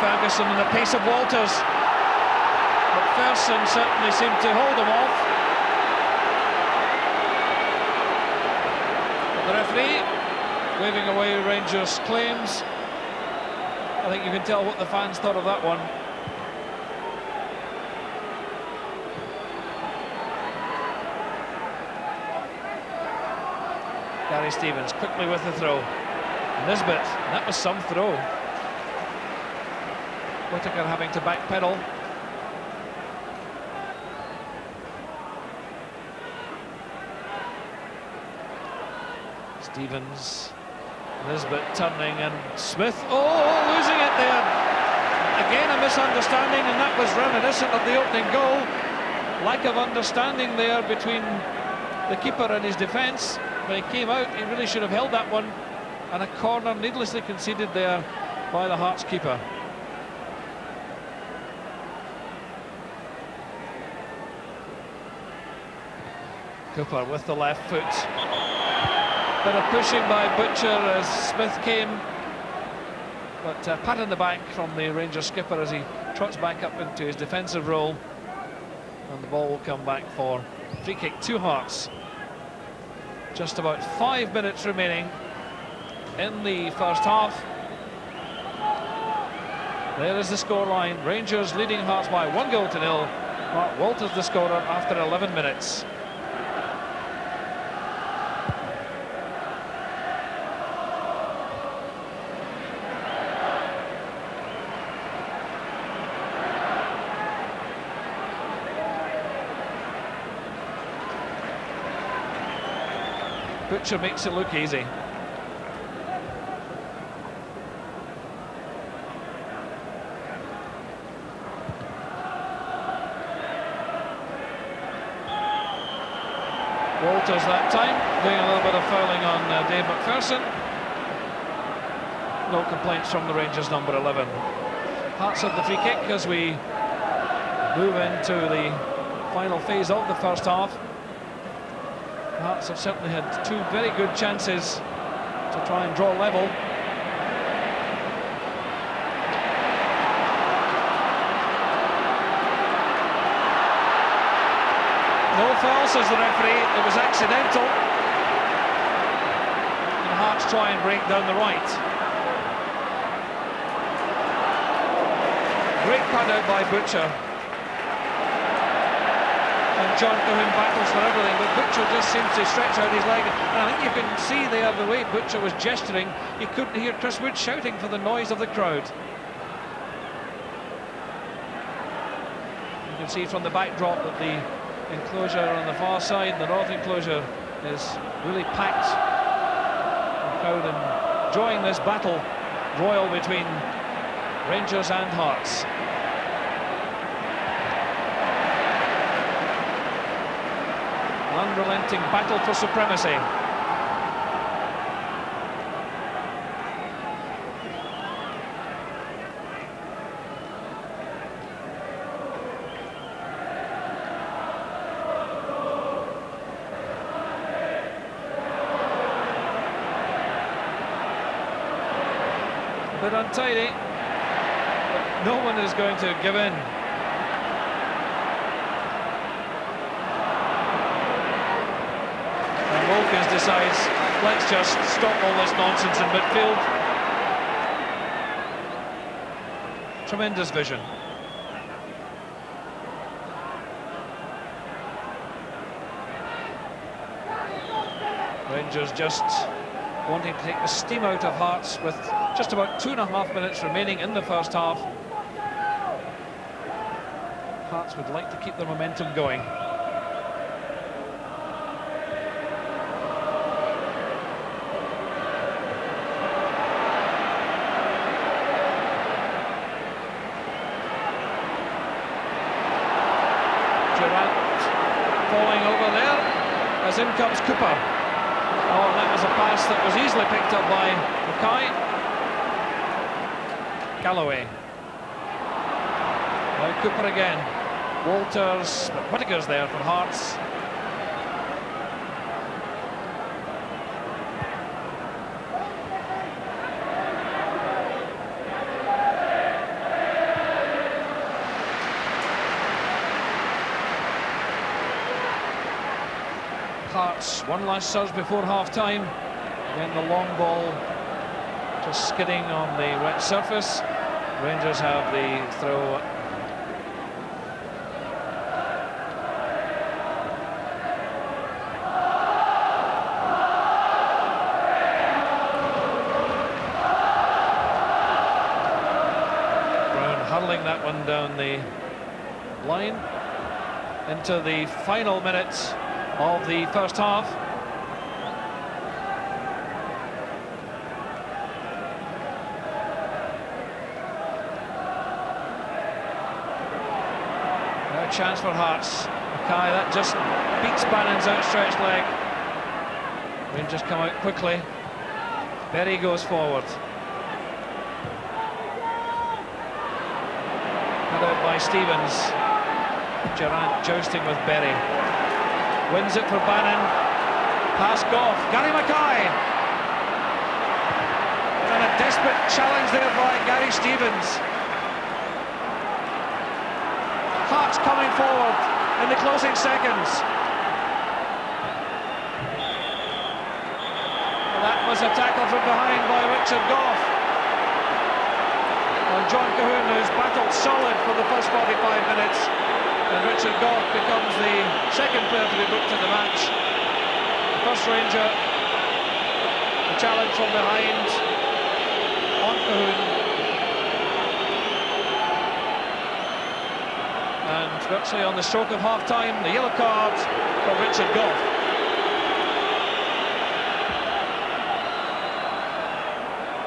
Ferguson and the pace of Walters. McPherson certainly seemed to hold him off. But the referee waving away Rangers' claims. I think you can tell what the fans thought of that one. Gary Stevens quickly with the throw. Nisbet, that was some throw. Whittaker having to backpedal. Stevens, Nisbet turning, and Smith, losing it there. Again a misunderstanding, and that was reminiscent of the opening goal. Lack of understanding there between the keeper and his defence. When he came out, he really should have held that one, and a corner needlessly conceded there by the Hearts keeper. Cooper with the left foot. Bit of pushing by Butcher as Smith came, but a pat on the back from the Rangers skipper as he trots back up into his defensive role, and the ball will come back for free kick to Hearts. Just about 5 minutes remaining in the first half. There is the scoreline. Rangers leading Hearts by 1-0. Mark Walters the scorer after 11 minutes. Butcher makes it look easy. Walters that time, doing a little bit of fouling on Dave McPherson. No complaints from the Rangers number 11. Hearts have the free kick as we move into the final phase of the first half. Hearts have certainly had two very good chances to try and draw level. No foul, says the referee. It was accidental. And Hearts try and break down the right. Great cut out by Butcher. And John Cohen battles for everything, but Butcher just seems to stretch out his leg. And I think you can see there the way Butcher was gesturing, he couldn't hear Chris Wood shouting for the noise of the crowd. You can see from the backdrop that the enclosure on the far side, the north enclosure, is really packed. The crowd enjoying this battle royal between Rangers and Hearts. Unrelenting battle for supremacy. A bit untidy, but no one is going to give in. Wilkins decides, let's just stop all this nonsense in midfield. Tremendous vision. Rangers just wanting to take the steam out of Hearts with just about 2.5 minutes remaining in the first half. Hearts would like to keep their momentum going. Falling over there as in comes Cooper. Oh, and that was a pass that was easily picked up by Mackay. Galloway. Now Cooper again. Walters, but Whittaker's there for Hearts. One last surge before half-time. Then the long ball just skidding on the wet surface. Rangers have the throw. Brown hurling that one down the line into the final minutes of the first half. Chance for Hearts. Mackay, that just beats Bannon's outstretched leg. Rangers come out quickly. Berry goes forward. Cut out by Stevens. Durrant jousting with Berry. Wins it for Bannon. Pass Gough. Gary Mackay. And a desperate challenge there by Gary Stevens. Hearts coming forward in the closing seconds. Well, that was a tackle from behind by Richard Gough. And John Colquhoun, who's battled solid for the first 45 minutes, and Richard Gough becomes the second player to be booked in the match. The first Ranger, the challenge from behind on Colquhoun. And virtually on the stroke of half-time, the yellow card for Richard Gough.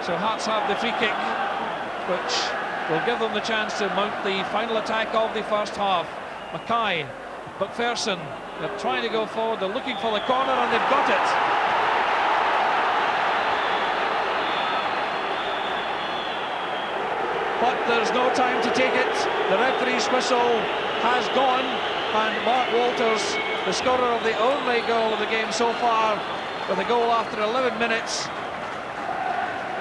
So Hearts have the free kick, which will give them the chance to mount the final attack of the first half. Mackay, McPherson, they're trying to go forward, they're looking for the corner, and they've got it. But there's no time to take it. The referee's whistle has gone, and Mark Walters, the scorer of the only goal of the game so far, with a goal after 11 minutes.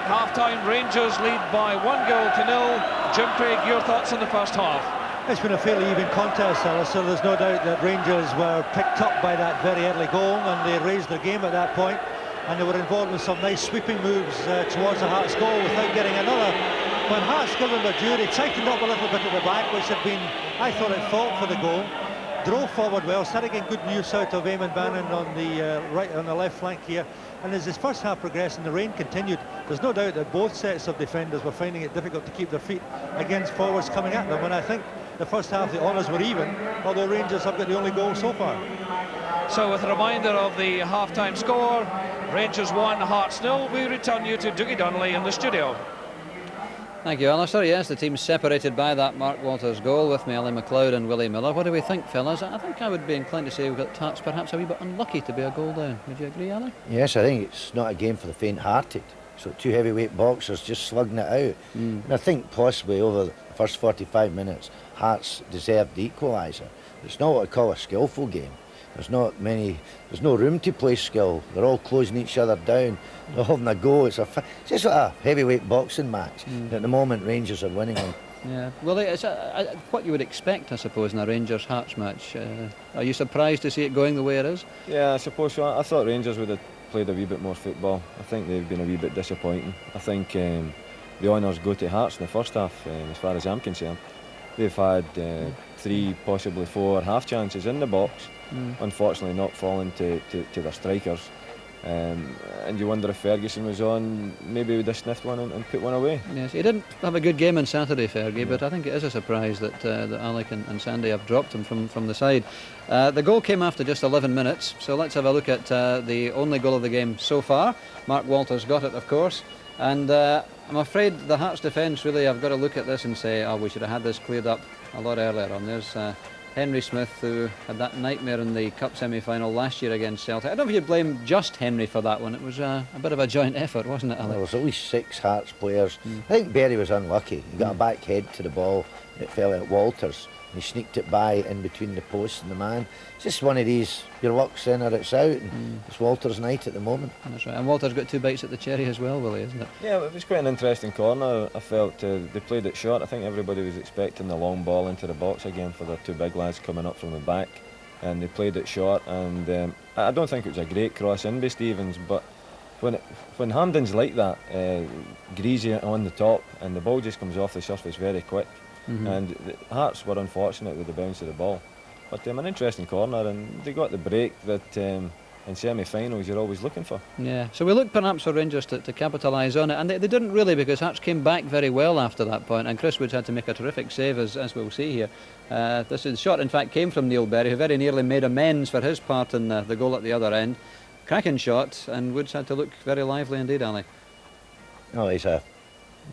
Half-time, Rangers lead by 1-0. Jim Craig, your thoughts on the first half? It's been a fairly even contest, Alistair. There's no doubt that Rangers were picked up by that very early goal, and they raised their game at that point, and they were involved with some nice sweeping moves towards the Hearts goal without getting another. When Hearts given their due, they tightened up a little bit at the back, which had been, I thought, at fault for the goal. Drove forward well, started getting good use out of Eamon Bannon on the left flank here. And as this first half progressed and the rain continued, there's no doubt that both sets of defenders were finding it difficult to keep their feet against forwards coming at them. And I think the first half the honours were even, although Rangers have got the only goal so far. So with a reminder of the half-time score, Rangers 1, Hearts 0, we return you to Dougie Donnelly in the studio. Thank you, Alistair. Yes, the team's separated by that Mark Walters goal. With me, Ally McLeod and Willie Miller. What do we think, fellas? I think I would be inclined to say we've got Hearts perhaps a wee bit unlucky to be a goal down. Would you agree, Ally? Yes, I think it's not a game for the faint-hearted. So two heavyweight boxers just slugging it out. And I think possibly over the first 45 minutes, Hearts deserved the equaliser. It's not what I call a skillful game. There's no room to play skill. They're all closing each other down. They're having a go. It's just like a heavyweight boxing match. At the moment, Rangers are winning them. Yeah, well, it's what you would expect, I suppose, in a Rangers-Hearts match. Are you surprised to see it going the way it is? Yeah, I suppose so. I thought Rangers would have played a wee bit more football. I think they've been a wee bit disappointing. I think the honours go to Hearts in the first half, as far as I'm concerned. They've had 3, possibly 4 half chances in the box. Unfortunately not falling to their strikers, and you wonder if Ferguson was on, maybe he would have sniffed one and put one away. Yes, he didn't have a good game on Saturday, Fergie, but I think it is a surprise that Alec and Sandy have dropped him from the side. The goal came after just 11 minutes, so let's have a look at the only goal of the game so far. Mark Walters got it, of course, and I'm afraid the Hearts defence really have got to look at this and say, oh, we should have had this cleared up a lot earlier on. There's Henry Smith, who had that nightmare in the Cup semi-final last year against Celtic. I don't know if you'd blame just Henry for that one. It was a bit of a joint effort, wasn't it, Alex? There was at least 6 Hearts players. I think Berry was unlucky. He got a back head to the ball. It fell at Walters. He sneaked it by in between the post and the man. It's just one of these, your luck's in or it's out, and it's Walters' night at the moment. That's right, and Walters got 2 bites at the cherry as well, Willie, isn't it? Yeah, it was quite an interesting corner. I felt they played it short. I think everybody was expecting the long ball into the box again for the 2 big lads coming up from the back. and they played it short, and I don't think it was a great cross in by Stevens, but when Hampden's like that, greasy on the top, and the ball just comes off the surface very quick, and the Hearts were unfortunate with the bounce of the ball. But an interesting corner, and they got the break that in semi-finals you're always looking for. Yeah, so we looked perhaps for Rangers to capitalise on it, and they didn't really, because Hearts came back very well after that point, and Chris Woods had to make a terrific save, as we'll see here. This shot, in fact, came from Neil Berry, who very nearly made amends for his part in the goal at the other end. Cracking shot, and Woods had to look very lively indeed, Ali. Oh, he's a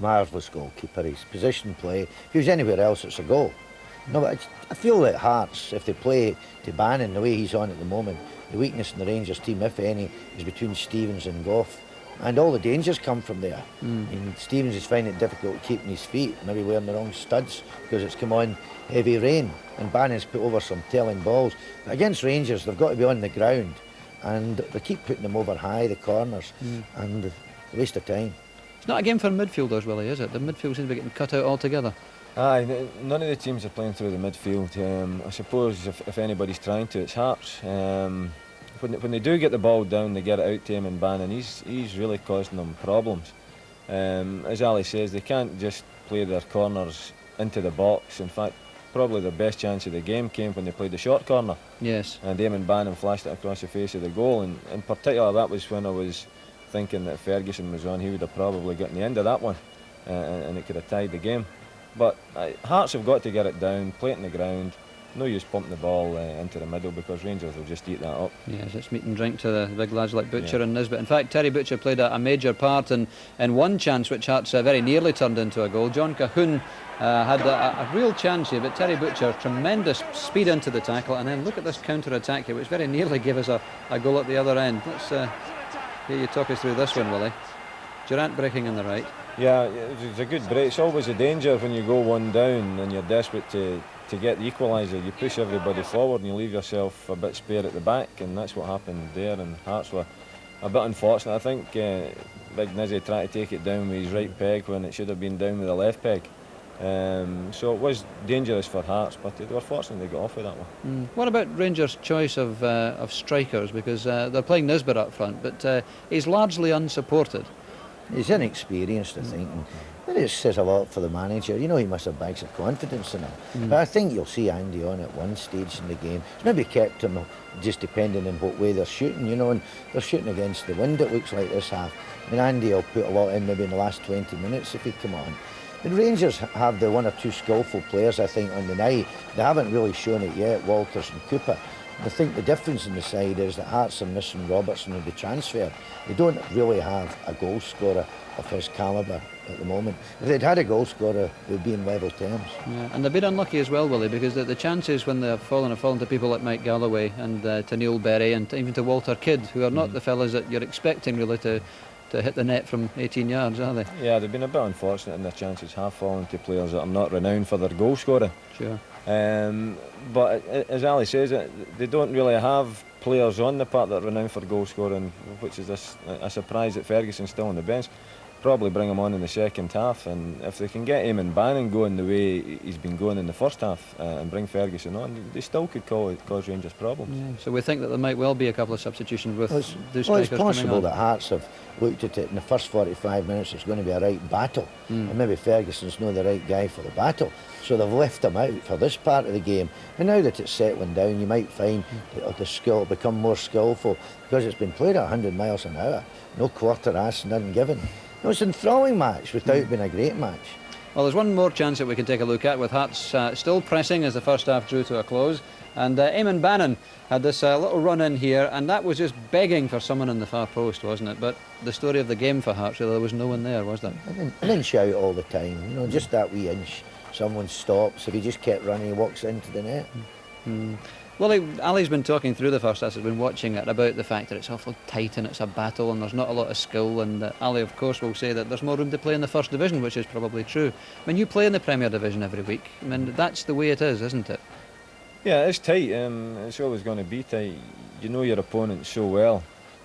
marvellous goalkeeper. His position play, if he was anywhere else, it's a goal. No, but I feel that Hearts, if they play to Bannon the way he's on at the moment, the weakness in the Rangers team, if any, is between Stevens and Gough. And all the dangers come from there. And Stevens is finding it difficult keeping his feet, maybe wearing the wrong studs because it's come on heavy rain, and Bannon's put over some telling balls. But against Rangers, they've got to be on the ground, and they keep putting them over high, the corners, and a waste of time. It's not a game for midfielders, Willie, is it? The midfield seems to be getting cut out altogether. Aye, none of the teams are playing through the midfield. I suppose if anybody's trying to, it's Hearts. When they do get the ball down, they get it out to him, and Bannon, he's really causing them problems. As Ali says, they can't just play their corners into the box. In fact, probably their best chance of the game came when they played the short corner. Yes. And Eamon Bannon flashed it across the face of the goal, and in particular that was when I was thinking that if Ferguson was on, he would have probably gotten the end of that one, and it could have tied the game. But Hearts have got to get it down, play it in the ground. No use pumping the ball into the middle, because Rangers will just eat that up. Yes, it's meat and drink to the big lads like Butcher and Nisbet. In fact, Terry Butcher played a major part in one chance which Hearts very nearly turned into a goal. John Cahoon had a real chance here, but Terry Butcher, tremendous speed into the tackle, and then look at this counter-attack here, which very nearly gave us a goal at the other end. Let's hear you talk us through this one, Willie. Durant breaking on the right. Yeah, it's a good break. It's always a danger when you go one down and you're desperate to get the equaliser. You push everybody forward and you leave yourself a bit spare at the back, and that's what happened there, and Hearts were a bit unfortunate. I think Big Nizzy tried to take it down with his right peg when it should have been down with the left peg. So it was dangerous for Hearts, but they were fortunate they got off with that one. What about Rangers' choice of strikers? Because they're playing Nisbet up front, but he's largely unsupported. He's inexperienced, I think, and it says a lot for the manager. You know, he must have bags of confidence in him. But I think you'll see Andy on at one stage in the game. It's maybe kept him just depending on what way they're shooting, you know, and they're shooting against the wind, it looks like, this half. I mean, Andy will put a lot in maybe in the last 20 minutes if he come on. The Rangers have the one or two skillful players, I think, on the night. They haven't really shown it yet, Walters and Cooper. I think the difference in the side is that Hearts are missing Robertson who they transferred. They don't really have a goal scorer of his calibre at the moment. If they'd had a goal scorer, they would be in level terms. Yeah, and they've been unlucky as well, Willie, because the chances when they've fallen have fallen to people like Mike Galloway and to Neil Berry and even to Walter Kidd, who are not the fellas that you're expecting really to hit the net from 18 yards, are they? Yeah, they've been a bit unfortunate, and their chances have fallen to players that are not renowned for their goal scoring. Sure. But as Ali says, they don't really have players on the part that are renowned for goal scoring, which is a surprise that Ferguson's still on the bench. Probably bring him on in the second half, and if they can get Eamon Bannon going the way he's been going in the first half and bring Ferguson on, they still could cause Rangers problems. Yeah, so we think that there might well be a couple of substitutions with the strikers coming on. It's possible that Hearts have looked at it in the first 45 minutes. It's going to be a right battle, and maybe Ferguson's not the right guy for the battle, so they've left him out for this part of the game. And now that it's settling down, you might find that the skill become more skillful, because it's been played at 100 miles an hour, no quarter asked, none given. No, it's an enthralling match without being a great match. Well, there's one more chance that we can take a look at, with Hearts still pressing as the first half drew to a close. And Eamon Bannon had this little run in here, and that was just begging for someone in the far post, wasn't it? But the story of the game for Hearts, really, there was no one there, was there? An inch out all the time, you know, just that wee inch. Someone stops. If he just kept running, he walks into the net. Well, Ali's been talking through the first half, has been watching it, about the fact that it's awful tight and it's a battle and there's not a lot of skill, and Ali, of course, will say that there's more room to play in the first division, which is probably true. When you play in the Premier Division every week, I mean, that's the way it is, isn't it? Yeah, it's tight. It's always going to be tight. You know your opponent so well.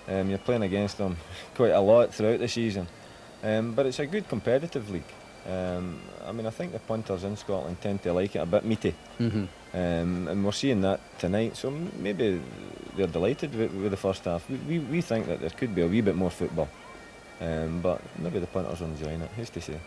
You're playing against them quite a lot throughout the season. But it's a good competitive league. I mean, I think the punters in Scotland tend to like it a bit meaty, and we're seeing that tonight. So maybe they're delighted with the first half. We think that there could be a wee bit more football, but maybe the punters are enjoying it. Who's to say?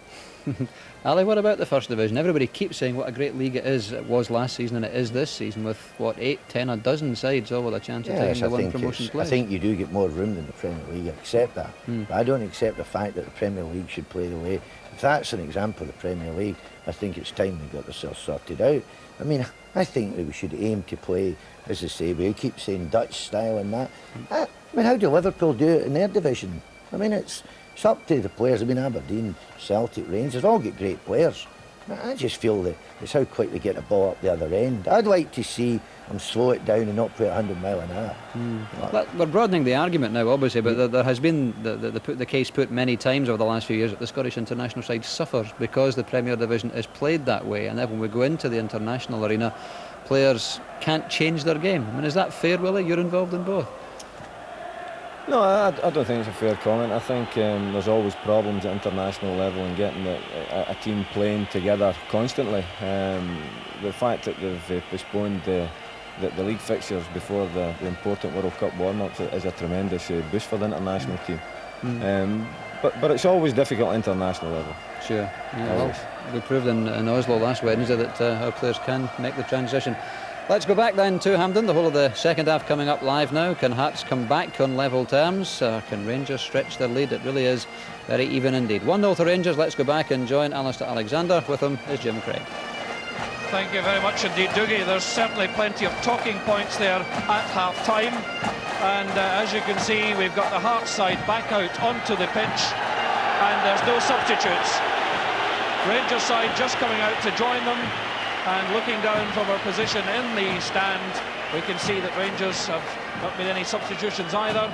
Ali, what about the First Division? Everybody keeps saying what a great league it is. It was last season and it is this season, with what, 8, 10, a dozen sides all with a chance of taking the one promotion place. I think you do get more room than the Premier League. I accept that, but I don't accept the fact that the Premier League should play the way. If that's an example of the Premier League, I think it's time they got themselves sorted out. I mean, I think that we should aim to play, as I say, we keep saying Dutch style and that. I mean, how do Liverpool do it in their division? I mean, it's up to the players. I mean, Aberdeen, Celtic, Rangers, all get great players. I just feel that it's how quick they get the ball up the other end. I'd like to see them slow it down and not play 100 mile an hour. We're broadening the argument now, obviously, but there has been the case put many times over the last few years that the Scottish international side suffers because the Premier Division is played that way, and then when we go into the international arena, players can't change their game. I mean, is that fair, Willie? You're involved in both. No, I don't think it's a fair comment. I think there's always problems at international level in getting a team playing together constantly. The fact that they've postponed the league fixtures before the important World Cup warm-ups is a tremendous boost for the international team. But it's always difficult at international level. Sure. Yeah, well, we proved in Oslo last Wednesday that our players can make the transition. Let's go back then to Hampden. The whole of the second half coming up live now. Can Hearts come back on level terms? Can Rangers stretch their lead? It really is very even indeed. 1-0 to Rangers. Let's go back and join Alistair Alexander. With him is Jim Craig. Thank you very much indeed, Dougie. There's certainly plenty of talking points there at half-time. And as you can see, we've got the Hearts side back out onto the pitch. And there's no substitutes. Rangers side just coming out to join them. And looking down from our position in the stand, we can see that Rangers have not made any substitutions either.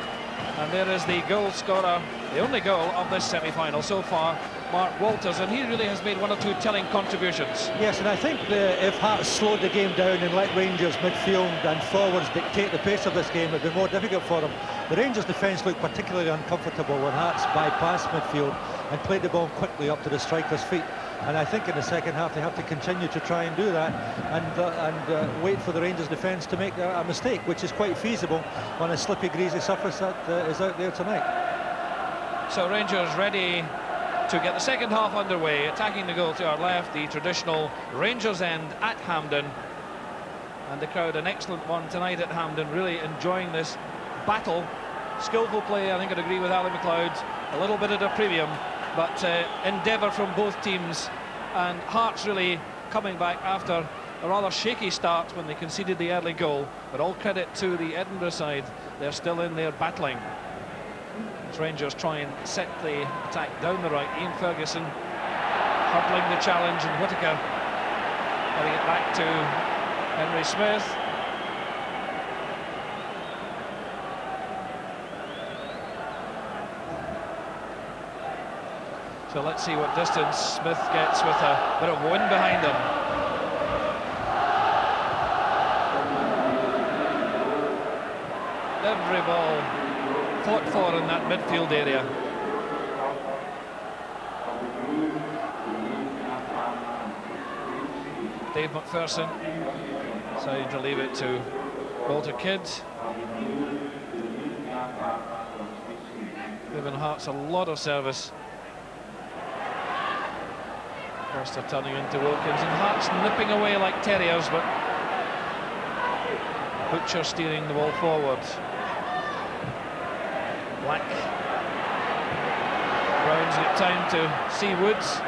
And there is the goal scorer, the only goal of this semi-final so far, Mark Walters, and he really has made one or two telling contributions. Yes, and I think if Hearts slowed the game down and let Rangers midfield and forwards dictate the pace of this game, it would be more difficult for them. The Rangers defence looked particularly uncomfortable when Hearts bypassed midfield and played the ball quickly up to the striker's feet. And I think in the second half they have to continue to try and do that and wait for the Rangers defence to make a mistake, which is quite feasible on a slippy, greasy surface that is out there tonight. So Rangers ready to get the second half underway, attacking the goal to our left, the traditional Rangers end at Hampden. And the crowd, an excellent one tonight at Hampden, really enjoying this battle. Skillful play, I think I'd agree with Ali McLeod, a little bit at a premium, but endeavour from both teams, and Hearts really coming back after a rather shaky start when they conceded the early goal, but all credit to the Edinburgh side. They're still in there battling. As Rangers try and set the attack down the right, Ian Ferguson hurdling the challenge, and Whittaker getting it back to Henry Smith. So let's see what distance Smith gets with a bit of wind behind him. Every ball fought for in that midfield area. Dave McPherson deciding to leave it to Walter Kidd. Giving Hearts a lot of service. Forster turning into Wilkins, and Hearts nipping away like terriers, but Butcher steering the ball forward. Black rounds it time to see Woods,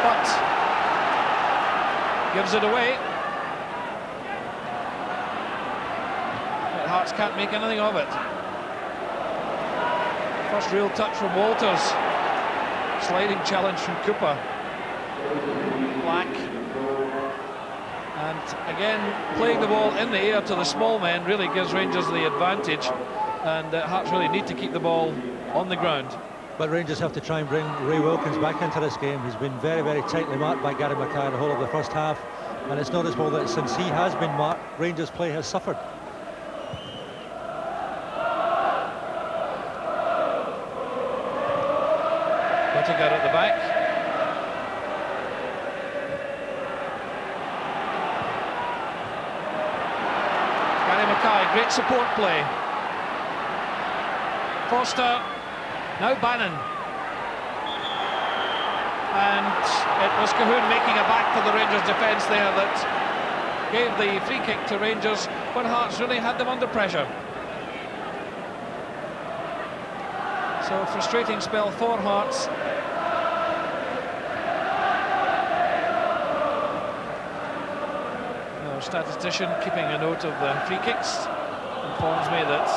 but gives it away. But Hearts can't make anything of it. First real touch from Walters. Sliding challenge from Cooper. Black. And again, playing the ball in the air to the small men really gives Rangers the advantage. And Hearts really need to keep the ball on the ground. But Rangers have to try and bring Ray Wilkins back into this game. He's been very, very tightly marked by Gary Mackay the whole of the first half. And it's noticeable that since he has been marked, Rangers' play has suffered. Whittaker at the back. Gary Mackay, great support play. Foster, now Bannon. And it was Cahoon making a back for the Rangers defence there that gave the free kick to Rangers when Hearts really had them under pressure. So frustrating spell for Hearts. Our statistician keeping a note of the free kicks informs me that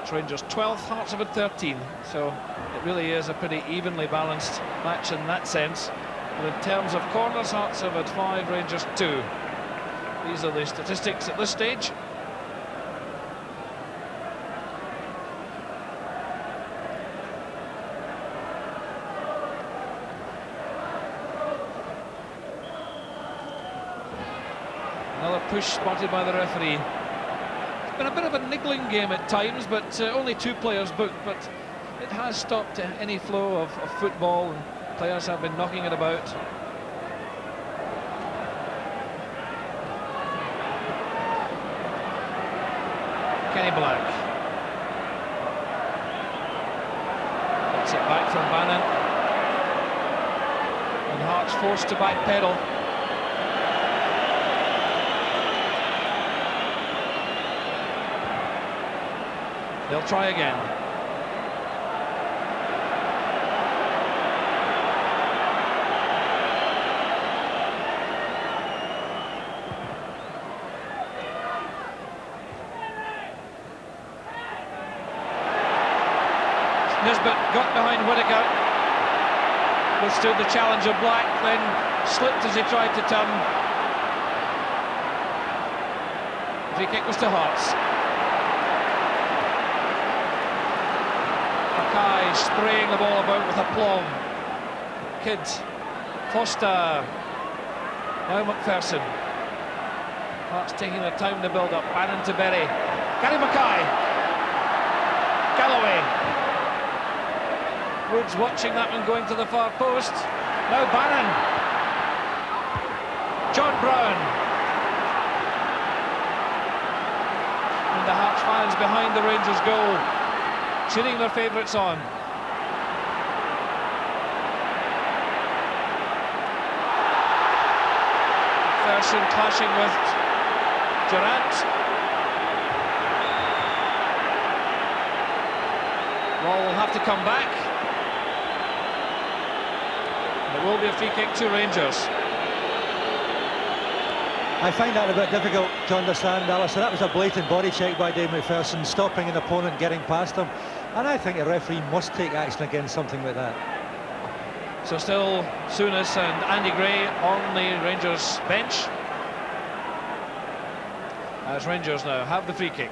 it's Rangers 12th, Hearts have had 13. So it really is a pretty evenly balanced match in that sense. But in terms of corners, Hearts have had 5, Rangers 2. These are the statistics at this stage. Another push spotted by the referee. It's been a bit of a niggling game at times, but only 2 players booked, but it has stopped any flow of football, and players have been knocking it about. Kenny Black gets it back from Bannon, and Hearts forced to backpedal. They'll try again. Nisbet got behind Whittaker, withstood the challenge of Black, then slipped as he tried to turn. The free kick was to Hearts. Mackay spraying the ball about with aplomb. Kidd, Foster, now McPherson. Hearts taking their time to build up. Bannon to Berry. Gary Mackay. Galloway. Woods watching that one going to the far post. Now Bannon. John Brown. And the Hearts fans behind the Rangers goal, cheering their favourites on. McPherson clashing with Durrant. Ball will have to come back. It will be a free kick to Rangers. I find that a bit difficult to understand, Alistair. That was a blatant body check by Dave McPherson, stopping an opponent getting past him. And I think a referee must take action against something like that. So still Souness and Andy Gray on the Rangers bench, as Rangers now have the free kick.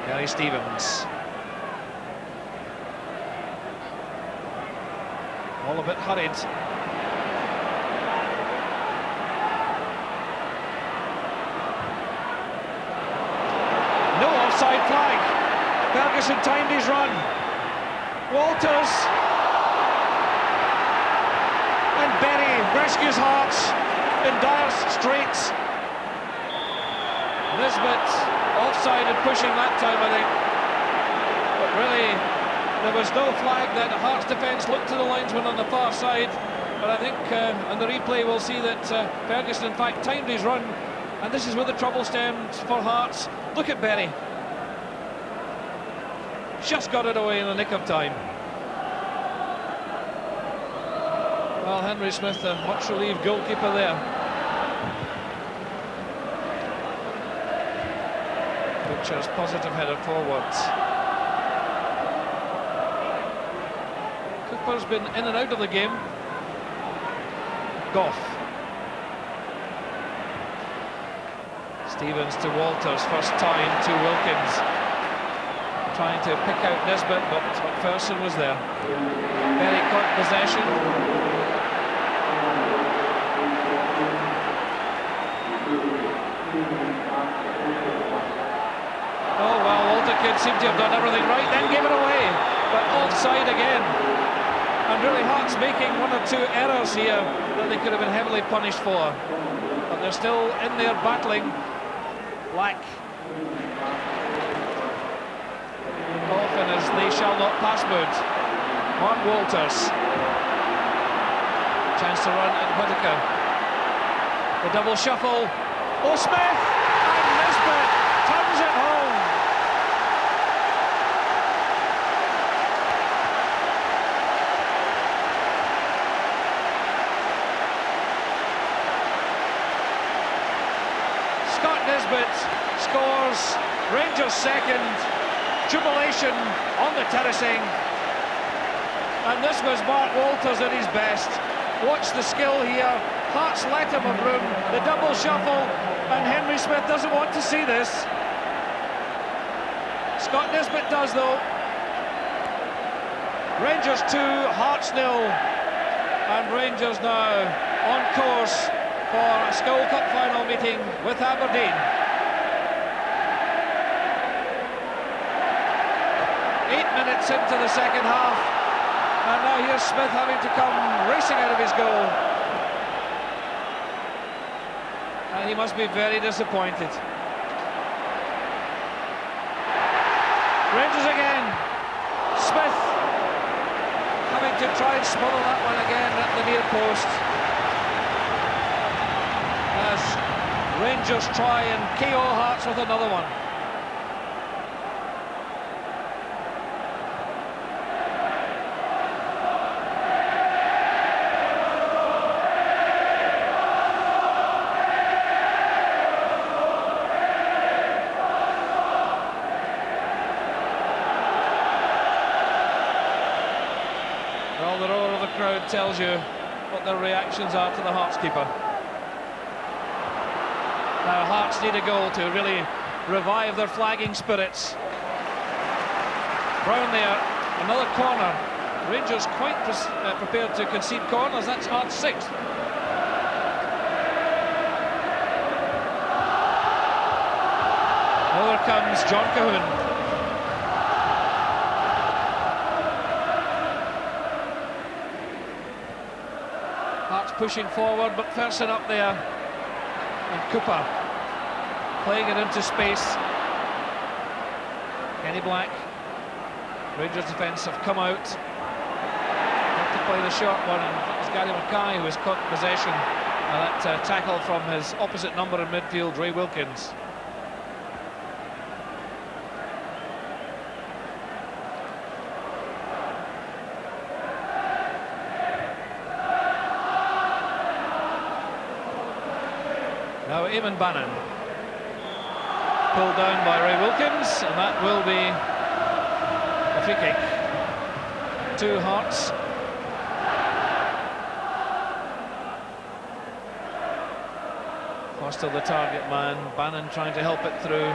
Gary Stevens. All a bit hurried. No offside flag. Ferguson timed his run. Walters. And Berry rescues Hearts in dire straits. Nisbet offside and pushing that time, I think. But really, there was no flag. That Hearts defence looked to the linesman on the far side. But I think on the replay we'll see that Ferguson in fact timed his run. And this is where the trouble stemmed for Hearts. Look at Berry. Just got it away in the nick of time. Well, Henry Smith, a much relieved goalkeeper there. Butcher's positive header forward. Cooper's been in and out of the game. Goff. Stevens to Walters, first time to Wilkins. Trying to pick out Nisbet, but McPherson was there. Berry caught possession. Oh well, Walter Kidd seemed to have done everything right, then gave it away, but offside again. And really Hearts making one or two errors here that they could have been heavily punished for. But they're still in there battling. Black often as they shall not pass mood. Mark Walters. Chance to run and Whittaker. The double shuffle. Oh, Smith! And Nisbet turns it home. Scott Nisbet scores. Rangers second. Jubilation on the terracing. And this was Mark Walters at his best. Watch the skill here. Hearts let him have room. The double shuffle. And Henry Smith doesn't want to see this. Scott Nisbet does though. Rangers 2, Hearts 0. And Rangers now on course for a Skull Cup final meeting with Aberdeen. 8 minutes into the second half, and now here's Smith having to come racing out of his goal, and he must be very disappointed. Rangers again. Smith having to try and smother that one again at the near post as Rangers try and KO Hearts with another one. Well, the roar of the crowd tells you what their reactions are to the Hearts keeper. Now Hearts need a goal to really revive their flagging spirits. Brown there, another corner. Rangers quite prepared to concede corners. That's Hearts' sixth. Over comes John Cahoon. Hearts pushing forward, but McPherson up there. And Cooper playing it into space. Kenny Black. Rangers defence have come out. Have to play the short one, and it was Gary Mackay who has caught possession. And that tackle from his opposite number in midfield, Ray Wilkins. Now Eamon Bannon, pulled down by Ray Wilkins, and that will be a free kick to Hearts. Close to the target man, Bannon trying to help it through.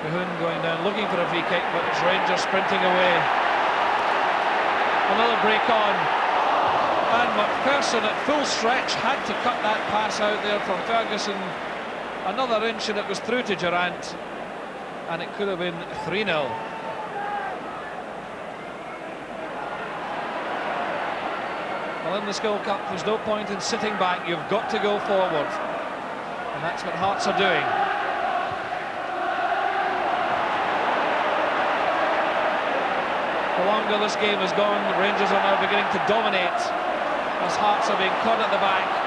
Cahoon going down looking for a free kick, but it's Rangers sprinting away. Another break on. And McPherson at full stretch had to cut that pass out there from Ferguson. Another inch and it was through to Durrant, and it could have been 3-0. Well, in the Skull Cup there's no point in sitting back, you've got to go forward, and that's what Hearts are doing. The longer this game has gone, the Rangers are now beginning to dominate as Hearts are being caught at the back.